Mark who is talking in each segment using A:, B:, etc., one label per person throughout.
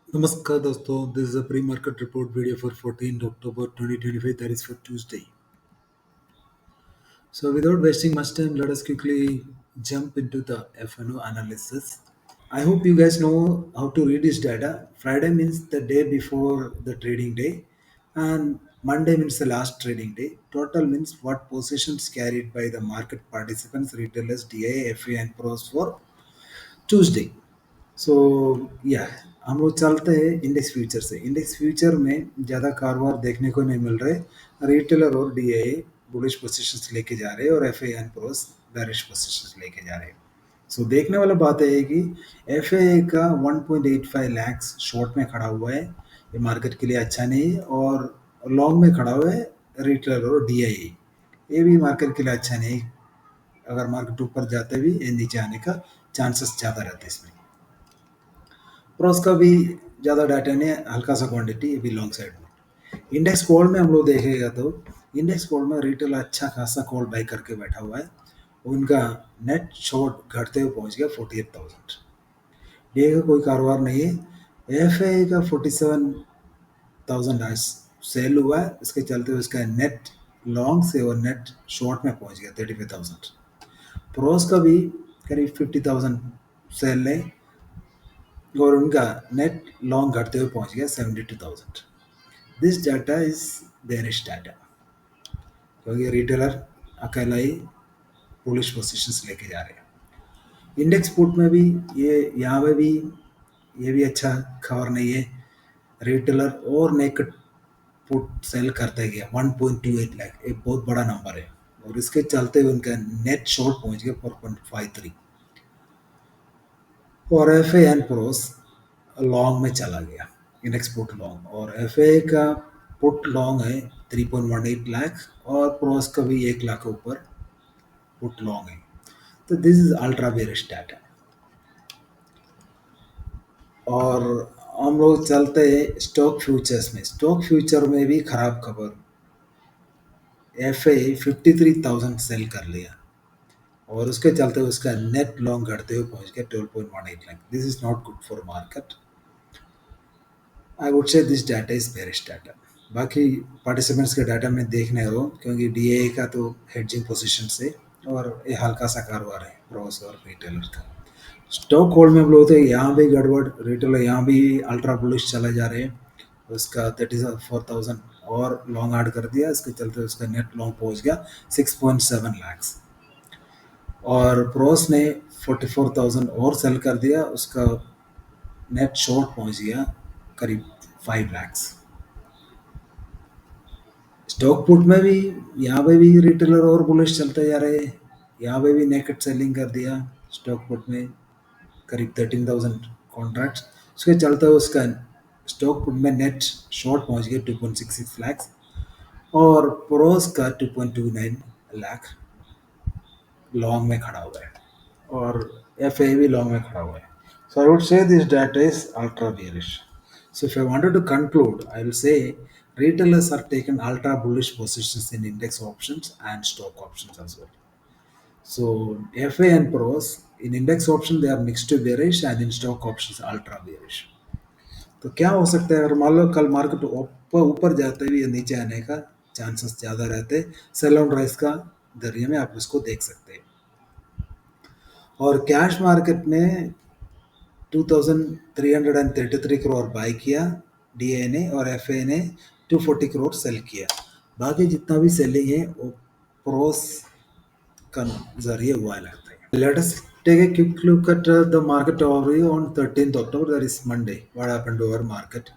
A: Namaskar दोस्तों, this is a pre-market report video for 14th October 2025, that is for Tuesday. So without wasting much time, let us quickly jump into the FNO analysis. I hope you guys know how to read this data. Friday means the day before the trading day, and Monday means the last trading day. Total means what positions carried by the market participants, retailers, DI, FA and pros for Tuesday. सो या हम लोग चलते हैं index future से। Index future में ज़्यादा कारोबार देखने को नहीं मिल रहे। रिटेलर और डीआईए बुलिश पोजीशंस लेके जा रहे हैं और F N pros bearish positions लेके जा रहे हैं। सो देखने वाला बात है कि एफ का 1.85 लैक्स शॉर्ट में खड़ा हुआ है। ये मार्केट के लिए अच्छा नहीं है। और लॉन्ग में खड़ा हुआ है रिटेलर और डीआईए। ये भी मार्केट के लिए अच्छा नहीं। अगर मार्केट ऊपर जाते भी ये नीचे आने का चांसेस ज़्यादा रहते हैं इसमें। प्रोस का भी ज़्यादा डाटा नहीं है, हल्का सा क्वांटिटी, ये भी लॉन्ग साइड में। इंडेक्स कॉल में हम लोग देखेगा तो इंडेक्स कॉल में रिटेल अच्छा खासा कॉल बाई करके बैठा हुआ है। उनका नेट शॉर्ट घटते हुए पहुंच गया 48,000। डे का कोई कारोबार नहीं है। एफ का 47,000 आज सेल हुआ है। इसके चलते उसका नेट लॉन्ग से और नेट शॉर्ट में पहुंच गया 35,000। प्रोस का भी करीब 50,000 सेल है और उनका नेट लॉन्ग घटते हुए पहुंच गया 72,000। This data is bearish data, क्योंकि रिटेलर अकेला ही बुलिश पोजीशंस लेके जा रहे हैं। इंडेक्स पुट में भी ये यहाँ पे भी ये भी अच्छा खबर नहीं है। रिटेलर और नेकेड पुट सेल करते गया 1.28 लाख, एक बहुत बड़ा नंबर है। और इसके चलते उनका नेट शॉर्ट पहुंच गया 4.53 और एफ एन प्रोस लॉन्ग में चला गया। इंडेक्स पुट लॉन्ग और एफ का पुट लॉन्ग है 3.18 लाख और प्रोस का भी 1 लाख के ऊपर पुट लॉन्ग है। तो this is ultra bearish data. और हम लोग चलते हैं स्टॉक फ्यूचर्स में। स्टॉक फ्यूचर में भी खराब खबर। एफ 53,000 सेल कर लिया और उसके चलते उसका नेट लॉन्ग घटते हुए पहुंच गया 12.18 lakh. This is not good for market. I would say this data is bearish data. बाकी पार्टिसिपेंट्स के डाटा में देखने हो, क्योंकि डीए का तो हेडजिंग पोजीशन से और ये हल्का सा कारोबार है प्रोस और रिटेलर का। स्टॉक होल्ड में हम लोग थे, यहाँ भी गड़बड़। रिटेलर यहाँ भी अल्ट्रा बुलिश चले जा रहे हैं। उसका 34,000 और लॉन्ग ऐड कर दिया। इसके चलते उसका नेट लॉन्ग पहुँच गया 6.7 लैक्स और प्रोस ने 44,000 और सेल कर दिया। उसका नेट शॉर्ट पहुँच गया करीब 5 लैक्स। स्टॉक पुट में भी यहाँ पे भी रिटेलर और बुलिश चलते जा रहे हैं। यहाँ पे भी नेकेड सेलिंग कर दिया स्टॉक पुट में करीब 13,000 कॉन्ट्रैक्ट्स। उसके चलते उसका स्टॉक पुट में नेट शॉर्ट पहुँच गया 2.66 लैक्स और प्रोस का 2.29 लाख लॉन्ग में खड़ा हुआ है और एफ भी लॉन्ग में खड़ा हुआ है। So I would say this data is ultra bearish. So if I wanted to conclude, I will say retailers are taking ultra bullish positions in index options and stock options as well. So FA and pros in index option they are mixed to bearish and in stock options ultra bearish. तो क्या हो सकता है अगर मान लो कल market ऊपर ऊपर जाते हुए नीचे आने का चांसेस ज़्यादा रहते। सेल ऑन राइस का जरिए में आप उसको देख सकते हैं। और कैश मार्केट में 2,333 करोड़ बाई किया डीए ने और एफ ने 240 करोड़ सेल किया। बाकी जितना भी सेलिंग है वो प्रोस का जरिए हुआ है लगता है। Let us take a quick look at the market overview on 13th October, that is Monday. What happened over market.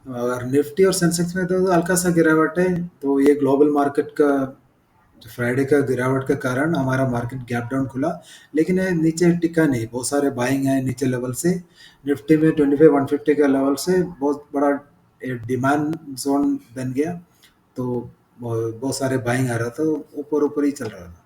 A: अगर निफ्टी और सेंसेक्स में तो हल्का सा गिरावट है। तो ये ग्लोबल मार्केट का फ्राइडे का गिरावट के कारण हमारा मार्केट गैप डाउन खुला, लेकिन ये नीचे टिका नहीं। बहुत सारे बाइंग है नीचे लेवल से। निफ्टी में 25,150 का लेवल से बहुत बड़ा डिमांड जोन बन गया। तो बहुत सारे बाइंग आ रहा था, ऊपर ऊपर ही चल रहा था।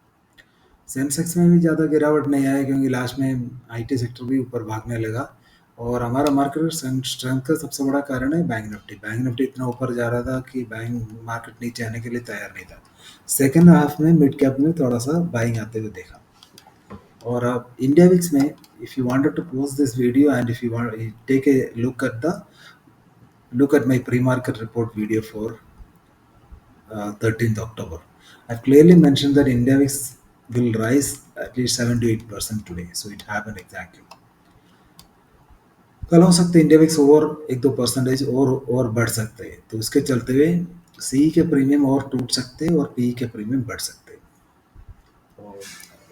A: सेंसेक्स में भी ज़्यादा गिरावट नहीं आया, क्योंकि लास्ट में आईटी सेक्टर भी ऊपर भागने लगा। और हमारा मार्केट स्ट्रेंथ का सबसे बड़ा कारण है बैंक निफ्टी। बैंक निफ्टी इतना ऊपर जा रहा था कि बैंक मार्केट नीचे आने के लिए तैयार नहीं था। सेकेंड हाफ में मिड कैप में थोड़ा सा बाइंग आते हुए देखा। और आप इंडिया विक्स में, if you wanted to post this video and if you want take a look at my pre-market report video for 13th October. I've clearly mentioned that India VIX will rise at least 7 to 8% today. So it happened exactly. कल हो सकते हैं India VIX और 1-2 percentage और बढ़ सकते हैं, तो उसके चलते हुए सी के प्रीमियम और टूट सकते हैं और पी के प्रीमियम बढ़ सकते हैं।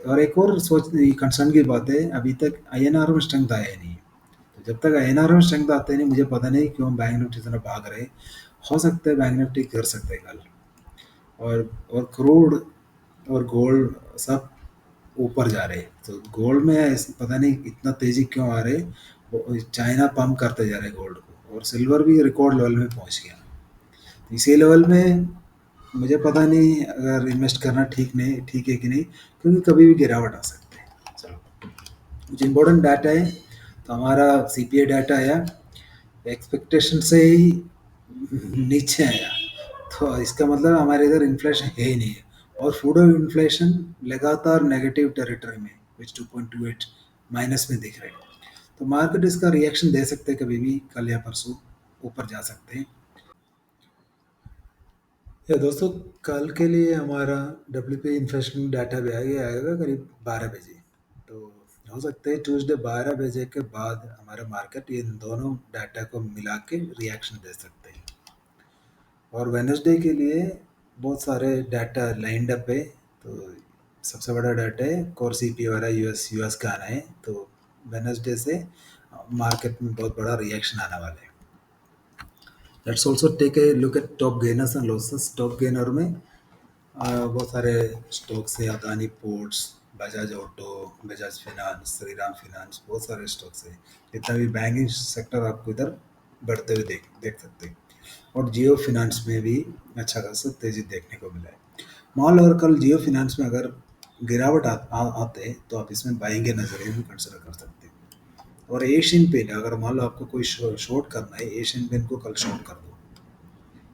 A: और एक और सोच कंसर्न की बात है, अभी तक आईएनआर में स्ट्रेंथ आया ही नहीं। तो जब तक आईएनआर में स्ट्रेंथ आते नहीं, मुझे पता नहीं क्यों बैंक निफ्टी इतना भाग रहे। हो सकता है बैंक निफ्टी कर सकते हैं कल। और क्रूड और गोल्ड सब ऊपर जा रहे हैं, तो गोल्ड में पता नहीं इतना तेजी क्यों आ रहे। चाइना पंप करते जा रहे हैं गोल्ड को, और सिल्वर भी रिकॉर्ड लेवल में पहुंच गया। तो इसी लेवल में मुझे पता नहीं अगर इन्वेस्ट करना ठीक है कि नहीं, क्योंकि कभी भी गिरावट आ सकती है। चलो, कुछ इम्पोर्टेंट डाटा है। तो हमारा सीपीआई डाटा आया, एक्सपेक्टेशन से ही नीचे आया, तो इसका मतलब हमारे इधर इन्फ्लेशन है ही नहीं है। और फूड इन्फ्लेशन लगातार नेगेटिव टेरिटरी में, विच 2.28 माइनस में दिख रहे हैं। तो मार्केट इसका रिएक्शन दे सकते हैं, कभी भी कल या परसों ऊपर जा सकते हैं। या दोस्तों, कल के लिए हमारा डब्ल्यू पी इन्फ्लेशन डाटा भी आएगा करीब 12 बजे। तो हो सकता है ट्यूसडे 12 बजे के बाद हमारा मार्केट इन दोनों डाटा को मिला के रिएक्शन दे सकते हैं। और वेनसडे के लिए बहुत सारे डाटा लाइंड अप है। तो सबसे बड़ा डाटा है कोर सी पी वाला यूएस का आना है। तो वेनसडे से मार्केट में बहुत बड़ा रिएक्शन आने वाला है। Let's also take a look at top gainers and losses. Top gainer में बहुत सारे स्टॉक्स है, Adani Ports, Bajaj Auto, Bajaj Finance, Shriram Finance, बहुत सारे स्टॉक्स है। जितना भी बैंकिंग सेक्टर आपको इधर बढ़ते हुए देख सकते हैं। और जियो फिनांस में भी अच्छा खासा तेजी देखने को मिला है। मान लो अगर कल जियो फिनांस में अगर गिरावट आते हैं, तो आप इसमें बाइंग के नजरिए भी कंसिडर कर सकते हैं। और एशियन पेन, अगर मान लो आपको कोई शॉर्ट करना है, एशियन पेन को कल शॉर्ट कर दो,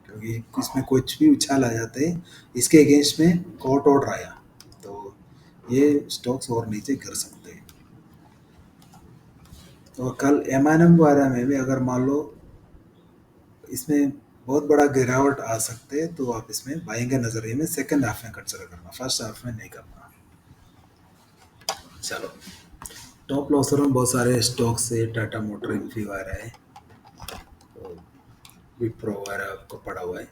A: क्योंकि इसमें कुछ भी उछाल आ जाते हैं। इसके अगेंस्ट में कोर्ट ऑर्डर आया, तो ये स्टॉक्स और नीचे गिर सकते हैं। तो कल एम बारे में भी अगर मान लो इसमें बहुत बड़ा गिरावट आ सकते हैं, तो आप इसमें बाइंग के नजरिए में सेकंड हाफ में कंसिडर करना, फर्स्ट हाफ में नहीं करना। चलो, टॉप लॉसर में बहुत सारे स्टॉक्स से टाटा मोटर, इन्फी वगैरह है, तो विप्रो वगैरह आपको पड़ा हुआ है।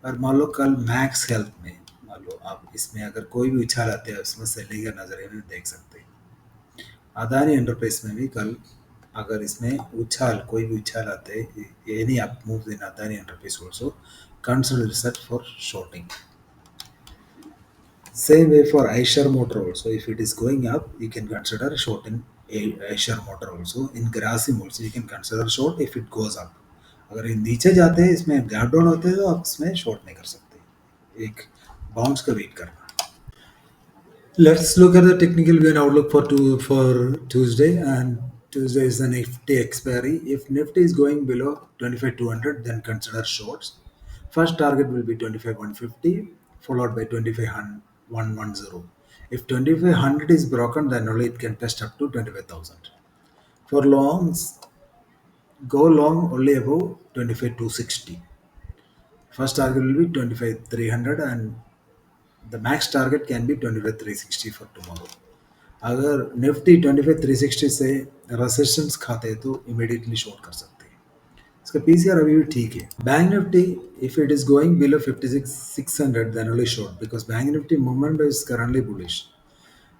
A: और मान लो कल मैक्स हेल्थ में, मान लो आप इसमें अगर कोई भी उछाल आते हैं, उसमें सेलिंग का नजरिए में देख सकते हैं। अदानी एंटरप्राइज में भी कल अगर इसमें कोई भी उछाल आते हैं, any up move in Adani enterprise also consider research for shorting. Same way for Eicher Motor also. If it is going up, you can consider short in Eicher Motor also. In Grasim also, you can consider short if it goes up. अगर ये नीचे जाते हैं, इसमें gap down होते हैं, तो आप इसमें शॉर्ट नहीं कर सकते, एक बाउंस का वेट करना। Let's look at the technical view and outlook for Tuesday. And Tuesday is the Nifty expiry. If Nifty is going below 25,200, then consider shorts. First target will be 25,150, followed by 25,110. If 2500 is broken, then only it can test up to 25,000. For longs, go long only above 25,260. First target will be 25,300, and the max target can be 25,360 for tomorrow. अगर Nifty 25,360 से resistance खाते हैं, तो immediately short कर सकते हैं। इसका PCR अभी भी ठीक है। Bank Nifty, if it is going below 56,600, then only short, because bank Nifty movement is currently bullish,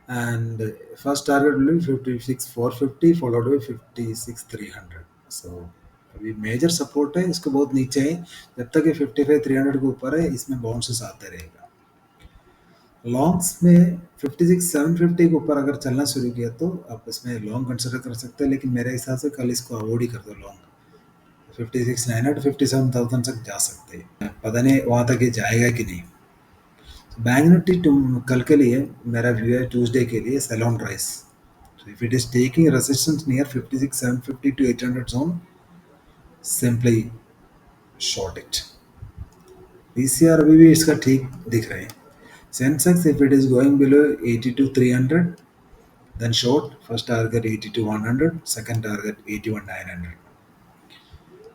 A: and first target will be 56,450 followed by 56,300। So अभी मेजर सपोर्ट है, इसको बहुत नीचे है। जब तक ये 55,300 के ऊपर है, इसमें बाउंसेस आते रहेगा। लॉन्ग्स में 56,750 के ऊपर अगर चलना शुरू किया, तो आप इसमें लॉन्ग कंसिडर कर सकते हैं, लेकिन मेरे हिसाब से कल इसको अवॉइड ही कर दो। लॉन्ग 56,900 57,000 तक जा सकते हैं, पता नहीं वहाँ तक ये जाएगा कि नहीं। बैंक निफ्टी कल के लिए मेरा व्यू है, ट्यूसडे के लिए sell on rise. So if it is taking resistance near 56,750 to 800 zone, simply short it. PCR अभी भी इसका ठीक दिख रहा है। Sensex, if it is going below 82,300, Then short, first target 82 100, second target 81 900.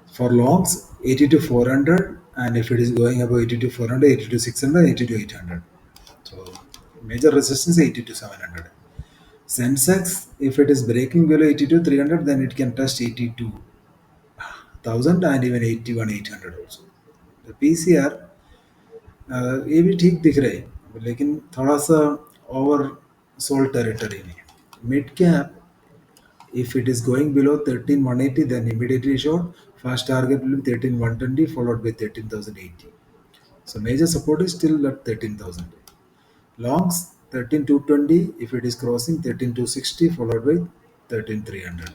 A: For longs, 80 to 400, and if it is going above 80 to 400, 80 to 600, 80 to 800. So major resistance 80 to 700. Sensex, if it is breaking below 82 300, then it can touch 82,000 and even 81 800 also. The PCR ये भी ठीक दिख रहे हैं लेकिन थोड़ा सा over sold territory में mid cap if it is going below 13,180 then immediately short first target will be 13,120 followed by 13,080. So major support is still at 13,000. Longs 13,220 if it is crossing 13,260 followed by 13,300.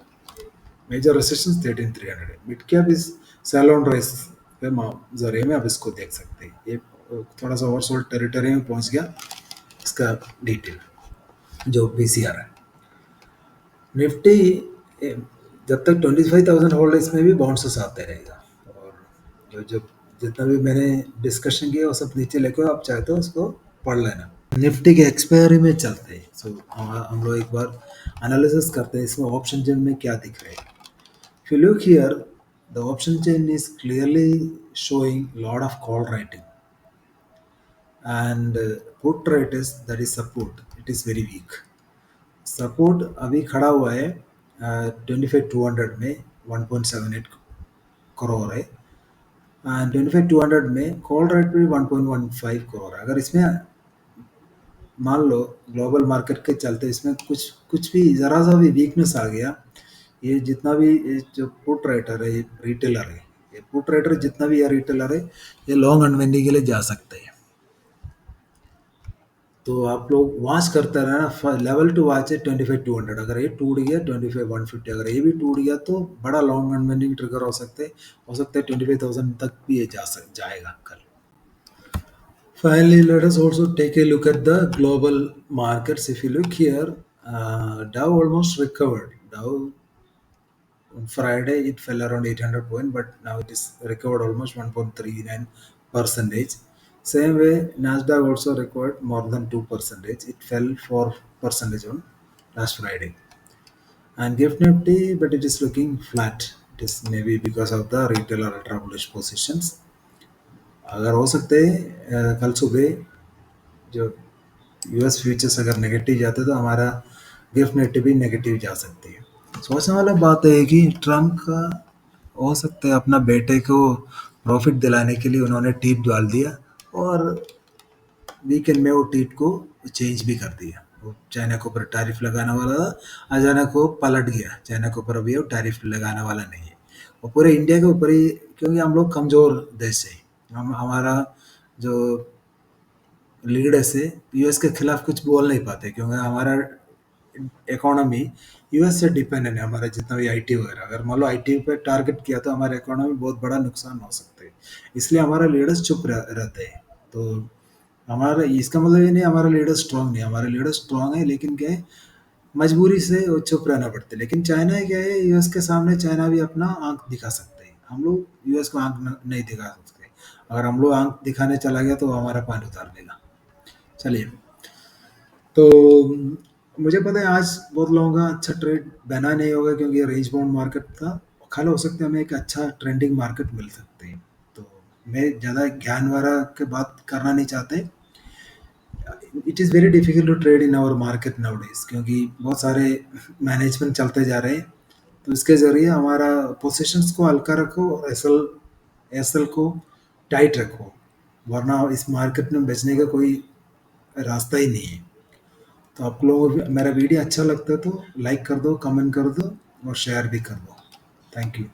A: Major resistance 13,300. Mid cap is salon rise पे जरिए में आप इसको देख सकते हैं ये थोड़ा सा ओवरसोल्ड टेरिटरी में पहुंच गया इसका डिटेल जो पीसीआर है निफ्टी जब तक 25,000 होल्ड इसमें भी बाउंसेस आते रहेगा और जो जो जितना भी मैंने डिस्कशन किया वो सब नीचे लेके आप चाहे तो उसको पढ़ लेना निफ्टी के एक्सपायरी में चलते हैं सो हम लोग एक बार एनालिसिस करते हैं इसमें ऑप्शन चेन में क्या दिख रहा है if you look here the option chain is clearly showing lot of call writing and put rate is that is support it is very weak support अभी खड़ा हुआ है 25,200 में 1.78 करोड़ है एंड 25,200 में कॉल रेट भी 1.15 करोड़ है अगर इसमें मान लो ग्लोबल मार्केट के चलते इसमें कुछ कुछ भी ज़रा सा भी वीकनेस आ गया ये जितना भी ये जो पुट राइटर है ये रिटेलर है ये पुट राइटर जितना भी ये रिटेलर है ये लॉन्ग अनवेंडिंग के लिए जा सकते हैं तो आप लोग वॉच करते रहना लेवल टू वॉच है 25,200 अगर ये टूट गया 25,150 अगर ये भी टूट गया तो बड़ा लॉन्ग अनवेंडिंग ट्रिगर हो सकते हैं 25,000 तक भी ये जाएगा कल finally let us also take a look at the global markets if you look here Dow almost recovered Dow on Friday it fell around 800 point, but now it is recovered almost 1.39 percentage. Same way, Nasdaq also recovered more than 2 percentage. It fell 4 percentage on last Friday. And Gift Nifty, but it is looking flat. It is maybe because of the retail or ultra bullish positions. अगर हो सकते हैं कल सुबह जो US futures अगर negative जाते तो हमारा गिफ्ट निफ्टी भी नेगेटिव जा सकती है सोचने वाला बात है कि ट्रम्प का हो सकता है अपना बेटे को प्रॉफिट दिलाने के लिए उन्होंने टीप डाल दिया और वीकेंड में वो टीप को चेंज भी कर दिया वो चाइना के ऊपर टैरिफ लगाने वाला था अचानक वो पलट गया चाइना के ऊपर अभी वो टैरिफ लगाने वाला नहीं है वो पूरे इंडिया के ऊपर ही क्योंकि हम लोग कमज़ोर देश है हम हमारा जो लीडर्स है यूएस के खिलाफ कुछ बोल नहीं पाते क्योंकि हमारा इकोनॉमी यूएस से डिपेंडेंट है हमारा जितना भी आईटी वगैरह अगर मान लो आईटी पे टारगेट किया तो हमारे इकोनॉमी बहुत बड़ा नुकसान हो सकता है इसलिए हमारा लीडर्स चुप रहते हैं तो हमारा इसका मतलब ये नहीं हमारा लीडर स्ट्रांग नहीं हमारे लीडर स्ट्रांग है लेकिन क्या है मजबूरी से वो चुप रहना पड़ता है लेकिन चाइना क्या है यूएस के सामने चाइना भी अपना आंख दिखा सकते हैं हम लोग यूएस को आंख नहीं दिखा सकते अगर हम लोग आंख दिखाने चला गया तो वो हमारा पानी उतार लेगा चलिए तो मुझे पता है आज बहुत लोगों का अच्छा ट्रेड बना नहीं होगा क्योंकि ये रेंज बाउंड मार्केट था कल हो सकता है हमें एक अच्छा ट्रेंडिंग मार्केट मिल सकते हैं तो मैं ज़्यादा ज्ञान वाला के बात करना नहीं चाहते it is very difficult to trade in our market nowadays क्योंकि बहुत सारे मैनेजमेंट चलते जा रहे हैं तो इसके ज़रिए हमारा पोजीशंस को हल्का रखो और एसएल को टाइट रखो वरना इस मार्केट में बेचने का कोई रास्ता ही नहीं है तो आप लोगों को मेरा वीडियो अच्छा लगता है तो लाइक कर दो कमेंट कर दो और शेयर भी कर दो थैंक यू